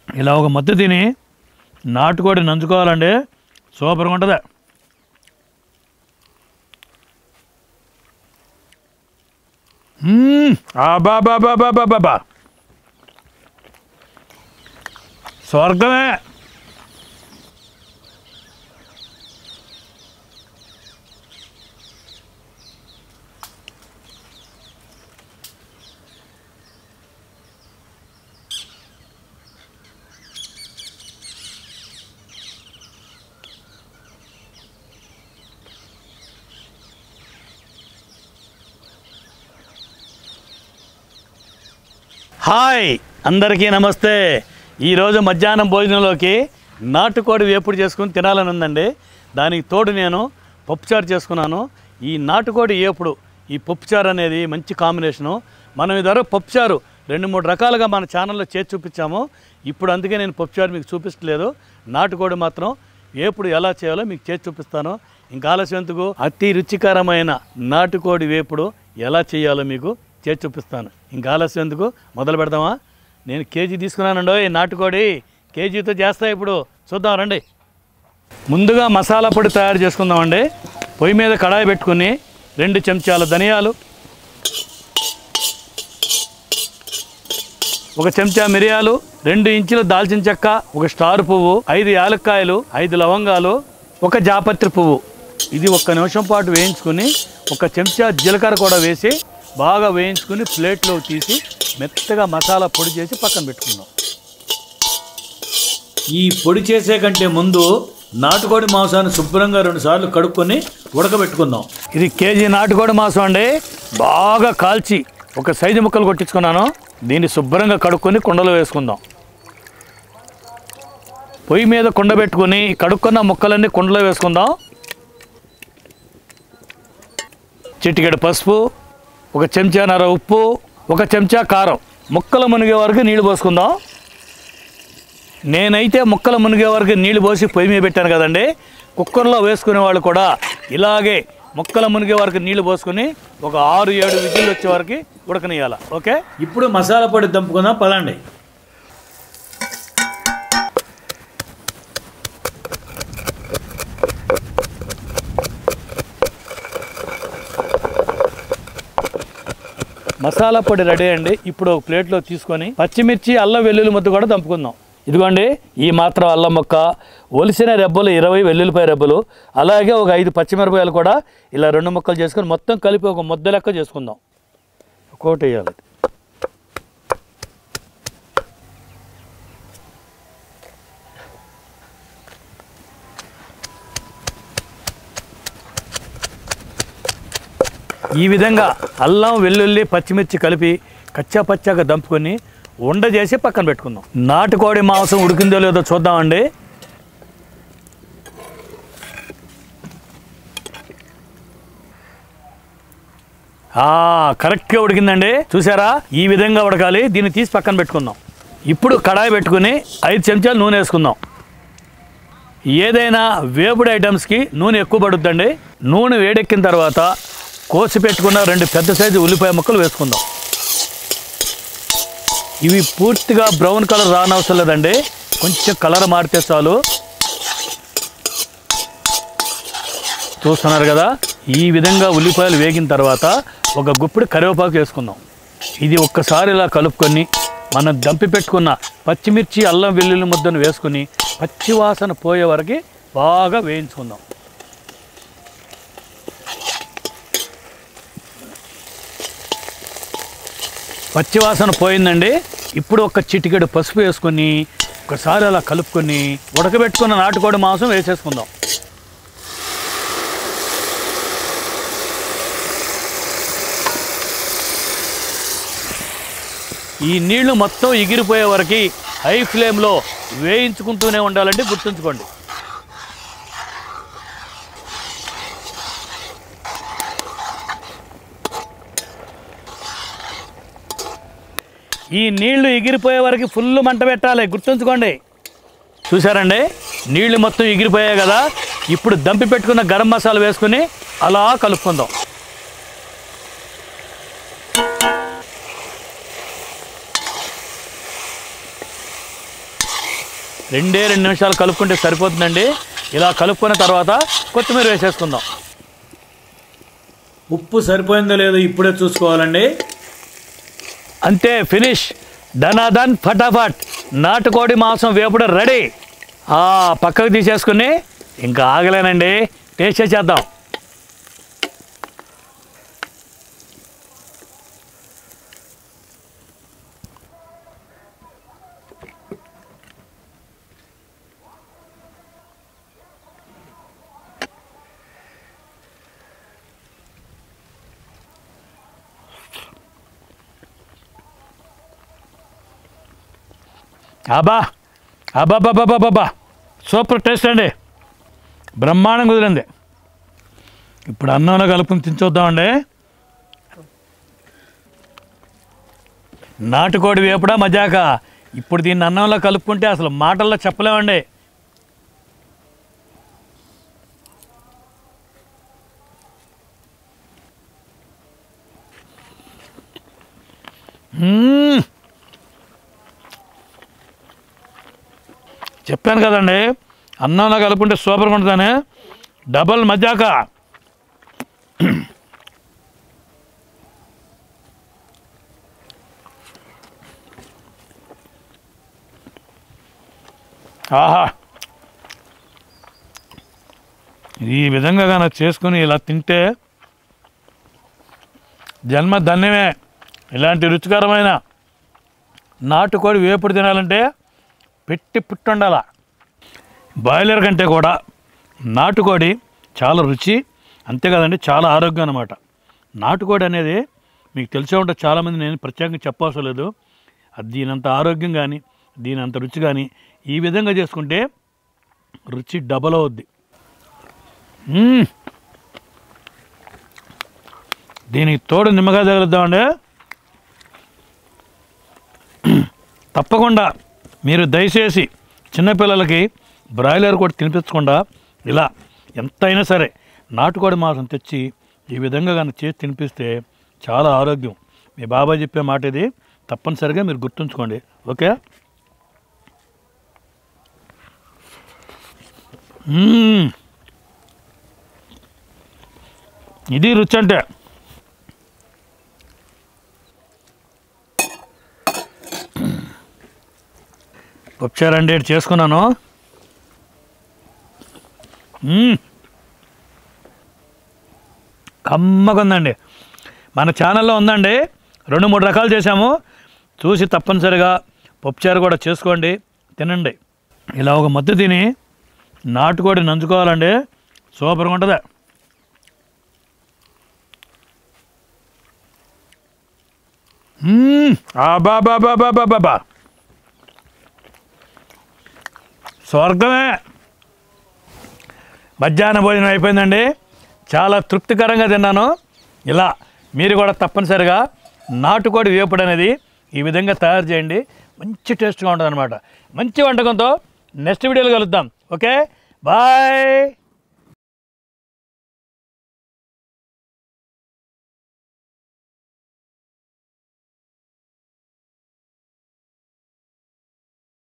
ఇలా ఒక ముద్ద తిని నాటుకోడి నంచుకోవాలండి, సూపర్గా ఉంటుంది. బాబా స్వర్గమే. హాయ్ అందరికీ నమస్తే. ఈరోజు మధ్యాహ్నం భోజనంలోకి నాటుకోడి వేపుడు చేసుకుని తినాలని ఉందండి. దానికి తోడు నేను పప్పుచారు చేసుకున్నాను. ఈ నాటుకోడి వేపుడు, ఈ పప్పుచారు అనేది మంచి కాంబినేషను. మనం ఇదివరకు పప్పుచారు 2-3 రకాలుగా మన ఛానల్లో చేసి చూపించాము. ఇప్పుడు అందుకే నేను పప్పుచారు మీకు చూపించలేదు. నాటుకోడి మాత్రం వేపుడు ఎలా చేయాలో మీకు చేసి చూపిస్తాను. ఇంకా ఆలస్యం ఎందుకు, అతి రుచికరమైన నాటుకోడి వేపుడు ఎలా చేయాలో మీకు చేసి చూపిస్తాను. ఇంకా ఆలస్యం ఎందుకు, మొదలు పెడదామా? నేను కేజీ తీసుకున్నానండో ఈ నాటుకోడి. కేజీతో చేస్తా, ఇప్పుడు చూద్దాం రండి. ముందుగా మసాలా పొడి తయారు చేసుకుందామండి. పొయ్యి మీద కడాయి పెట్టుకుని 2 చెంచాల ధనియాలు, 1 చెంచా మిరియాలు, 2 ఇంచుల దాల్చిన చెక్క, 1 స్టార్ పువ్వు, 5 యాలక్కాయలు, 5 లవంగాలు, 1 జాపత్రి పువ్వు. ఇది 1 నిమిషం పాటు వేయించుకుని 1 చెంచా జీలకర్ర కూడా వేసి బాగా వేయించుకుని ప్లేట్లో తీసి మెత్తగా మసాలా పొడి చేసి పక్కన పెట్టుకుందాం. ఈ పొడి చేసే కంటే ముందు నాటుకోడి మాంసాన్ని శుభ్రంగా 2 సార్లు కడుక్కొని ఉడకబెట్టుకుందాం. ఇది కేజీ నాటుకోడి మాంసం అండి. బాగా కాల్చి 1 సైజు ముక్కలు కొట్టించుకున్నాను. దీన్ని శుభ్రంగా కడుక్కొని కుండలో వేసుకుందాం. పొయ్యి మీద కుండ పెట్టుకుని కడుక్కున్న ముక్కలన్నీ కుండలో వేసుకుందాం. చిటికెడు పసుపు, 1 చెంచాన్నర ఉప్పు, 1 చెంచా కారం. ముక్కలు మునిగే వరకు నీళ్లు పోసుకుందాం. నేనైతే ముక్కలు మునిగే వరకు నీళ్లు పోసి పొయ్యి మీద పెట్టాను కదండి. కుక్కర్లో వేసుకునే వాళ్ళు కూడా ఇలాగే ముక్కలు మునిగే వరకు నీళ్లు పోసుకుని 6-7 విజిల్లు వచ్చే వరకు ఉడకనియాల. ఓకే, ఇప్పుడు మసాలా పొడి దంపుకుందాం పదండి. మసాలా పొడి రెడీ అండి. ఇప్పుడు ఒక ప్లేట్లో తీసుకొని పచ్చిమిర్చి, అల్లం వెల్లుల్లి ముద్ద కూడా దంపుకుందాం. ఇదిగోండి ఈ మాత్రం అల్లం ముక్క, ఒలిసిన రెబ్బలు 20 వెల్లుల్లిపాయ రెబ్బలు, అలాగే ఒక 5 పచ్చిమిరపకాయలు కూడా ఇలా 2 ముక్కలు చేసుకొని మొత్తం కలిపి ఒక ముద్ద లెక్క చేసుకుందాం. ఒక్కోటి వేయాలి. ఈ విధంగా అల్లం వెల్లుల్లి పచ్చిమిర్చి కలిపి కచ్చా పచ్చాగా దంపుకొని ఉండ చేసి పక్కన పెట్టుకుందాం. నాటుకోడి మాంసం ఉడికిందో లేదో చూద్దామండి. కరెక్ట్గా ఉడికిందండి, చూసారా? ఈ విధంగా ఉడకాలి. దీన్ని తీసి పక్కన పెట్టుకుందాం. ఇప్పుడు కడాయి పెట్టుకుని 5 చెంచాలు నూనె వేసుకుందాం. ఏదైనా వేపుడు ఐటమ్స్కి నూనె ఎక్కువ పడుద్దండి. నూనె వేడెక్కిన తర్వాత కోసి పెట్టుకున్న 2 పెద్ద సైజు ఉల్లిపాయ ముక్కలు వేసుకుందాం. ఇవి పూర్తిగా బ్రౌన్ కలర్ రానవసరం లేదండి, కొంచెం కలర్ మారితే చాలు. చూస్తున్నారు కదా, ఈ విధంగా ఉల్లిపాయలు వేగిన తర్వాత 1 గుప్పిడి కరివేపాకు వేసుకుందాం. ఇది ఒక్కసారి ఇలా కలుపుకొని మనం దంపి పెట్టుకున్న పచ్చిమిర్చి, అల్లం వెల్లుల్లి ముద్దను వేసుకుని పచ్చివాసన పోయే వరకు బాగా వేయించుకుందాం. పచ్చివాసన పోయిందండి. ఇప్పుడు 1 చిటికెడు పసుపు వేసుకొని ఒకసారి అలా కలుపుకొని ఉడకబెట్టుకున్న నాటుకోడి మాంసం వేసేసుకుందాం. ఈ నీళ్లు మొత్తం ఎగిరిపోయే వరకు హై ఫ్లేమ్లో వేయించుకుంటూనే ఉండాలండి, గుర్తుంచుకోండి. ఈ నీళ్లు ఎగిరిపోయే వరకు ఫుల్ మంట పెట్టాలి, గుర్తుంచుకోండి. చూసారండి, నీళ్లు మొత్తం ఎగిరిపోయాయి కదా. ఇప్పుడు దంపి పెట్టుకున్న గరం మసాలా వేసుకుని అలా కలుపుకుందాం. 2 నిమిషాలు కలుపుకుంటే సరిపోతుందండి. ఇలా కలుపుకున్న తర్వాత కొత్తిమీర వేసేసుకుందాం. ఉప్పు సరిపోయిందో లేదో ఇప్పుడే చూసుకోవాలండి. అంతే, ఫినిష్. ధనాధన్ ఫటాఫట్ నాటుకోడి మాంసం వేపుడు రెడీ. పక్కకు తీసేసుకుని ఇంకా ఆగలేనండి, టేస్ట్ చేద్దాం. అబ్బా సూపర్ టేస్ట్ అండి, బ్రహ్మాండం కుదిరింది. ఇప్పుడు అన్నంలో కలుపుని తినచూద్దామండి. నాటుకోడి వేపుడా మజాక. ఇప్పుడు దీన్ని అన్నంలో కలుపుకుంటే అసలు మాటల్లో చెప్పలేమండి. చెప్పాను కదండి, అన్నంలో కలుపుకుంటే సూపర్గా ఉంటుందని. డబల్ మజాక. ఆహా, ఈ విధంగా కనుక చేసుకుని ఇలా తింటే జన్మ ధన్యమే. ఇలాంటి రుచికరమైన నాటుకోడి వేపుడు తినాలంటే పెట్టి పుట్టుండాల. బాయిలర్ కంటే కూడా నాటుకోడి చాలా రుచి, అంతే కదండి, చాలా ఆరోగ్యం అన్నమాట. నాటుకోడి అనేది మీకు తెలిసే ఉంటుంది, చాలామంది, నేను ప్రత్యేకంగా చెప్పవసరం లేదు. అది దీనంత ఆరోగ్యం కానీ దీనంత రుచి కానీ ఈ విధంగా చేసుకుంటే రుచి డబల్ అవుద్ది. దీనికి తోడు నిమ్మకాయ తగులుద్దామండి. తప్పకుండా మీరు దయచేసి చిన్నపిల్లలకి బ్రాయిలర్ కూడా తినిపించకుండా ఇలా ఎంతైనా సరే నాటుకోడి మాంసం తెచ్చి ఈ విధంగా కానీ చేసి తినిపిస్తే చాలా ఆరోగ్యం. మీ బాబాయ్ చెప్పే మాట ఇది, తప్పనిసరిగా మీరు గుర్తుంచుకోండి. ఓకే. ఇది రుచి అంటే. పప్పుచారండి చేసుకున్నాను. కమ్మగా ఉందండి. మన ఛానల్లో ఉందండి, 2-3 రకాలు చేసాము. చూసి తప్పనిసరిగా పప్పుచారు కూడా చేసుకోండి, తినండి. ఇలా ఒక ముద్ద తిని నాటుకోడి నంచుకోవాలండి, సూపర్గా ఉంటుంది. బాబా స్వర్గమే. మధ్యాహ్న భోజనం అయిపోయిందండి, చాలా తృప్తికరంగా తిన్నాను. ఇలా మీరు కూడా తప్పనిసరిగా నాటుకోడి వేపుడు అనేది ఈ విధంగా తయారు చేయండి, మంచి టేస్ట్గా ఉంటుంది అన్నమాట. మంచి వంటకంతో నెక్స్ట్ వీడియోలో కలుద్దాం. Okay, bye.